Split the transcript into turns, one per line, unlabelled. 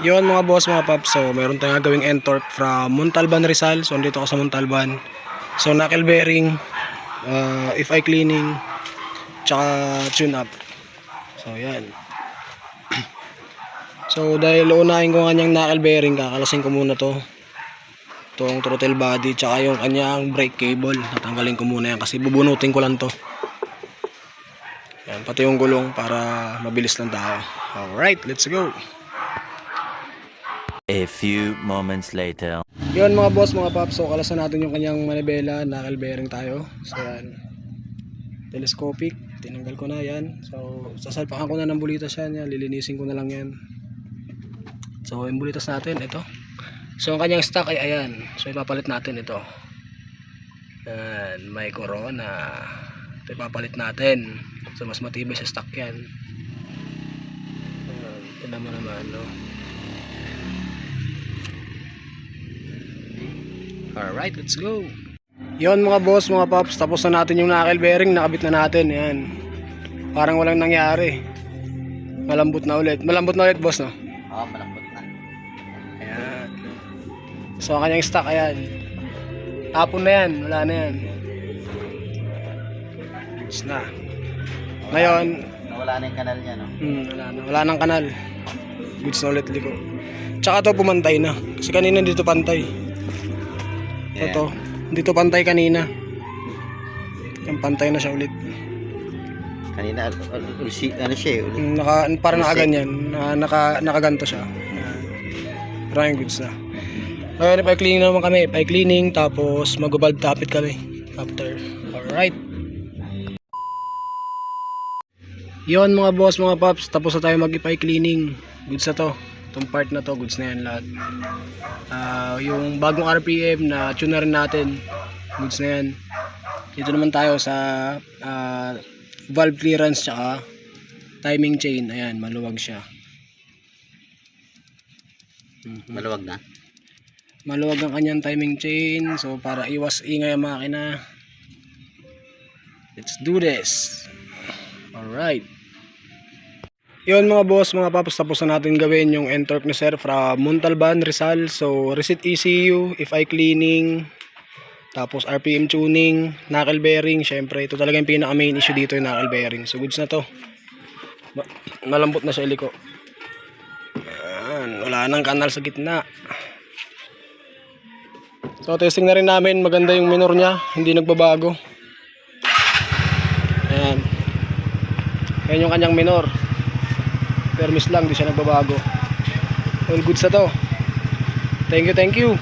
Yun mga boss, mga paps, so meron tayong gawing end torque from Montalban, Rizal. So dito ako sa Montalban. So knuckle bearing, FI cleaning, tsaka tune up. So yan. So dahil unahin ko kanyang knuckle bearing, kakalasin ko muna to, itong throttle body, tsaka yung kanyang brake cable. Tatanggalin ko muna yan kasi bubunutin ko lang to. Yan, pati yung gulong para mabilis lang tayo. Alright, let's go.
A few moments later.
Yun mga boss, mga paps, so kalasan natin yung kanyang manibela, knuckle bearing tayo. So yan, telescopic, tinanggal ko na yan. So sasalpakan ko na ng bulitas yan, lilinisin ko na lang yan. So yung bulitas natin, ito. So ang kanyang stock ay ayan. So ipapalit natin ito. Yan, may Corona. Ito ipapalit natin. So mas matibay sa stock yan. Ito naman naman, no? Alright, let's go. Yon mga boss, mga paps, tapos na natin yung knuckle bearing, nakabit na natin. Yan. Parang walang nangyari. Malambot na ulit. Malambot na ulit, boss, no?
Oo, malambot na.
Ayan. So ang kanyang stock, ayan. Tapon na yan, wala na yan. Goods na. Ngayon,
Nawala na yung kanal niya, no?
wala nang kanal. Goods na ulit liko. Tsaka to pumantay na. Kasi kanina dito pantay. Ito, dito pantay kanina. Yung pantay na siya ulit.
Kanina, ano siya eh?
Parang nakaganyan. Nakaganto siya. Maraming goods na. Ngayon, ipay cleaning naman kami. Ipay cleaning, tapos mag-valve tapit kami. After. Alright. Yon mga boss, mga paps. Tapos na tayo mag-ipay cleaning. Goods na to. Itong part na to, goods na yan lahat. Yung bagong RPM na tune na rin natin, goods na yan. Dito naman tayo sa valve clearance tsaka timing chain. Ayan, maluwag siya.
Maluwag na?
Maluwag ang kanyang timing chain, so para iwas ingay ang makina. Let's do this. Alright. Yun mga boss, mga paps, tapos na natin gawin yung end torque ni sir from Montalban, Rizal. So reset ECU, FI cleaning, tapos RPM tuning, knuckle bearing. Syempre ito talaga yung pinaka main issue dito, yung knuckle bearing. So goods na to. Malambot na siya iliko. Ayan, wala nang kanal sa gitna. So testing na rin namin, maganda yung minor niya, hindi nagbabago. Ayan. Ayan yung kanyang minor. Permis lang, di siya nagbabago. All goods na to. Thank you, thank you.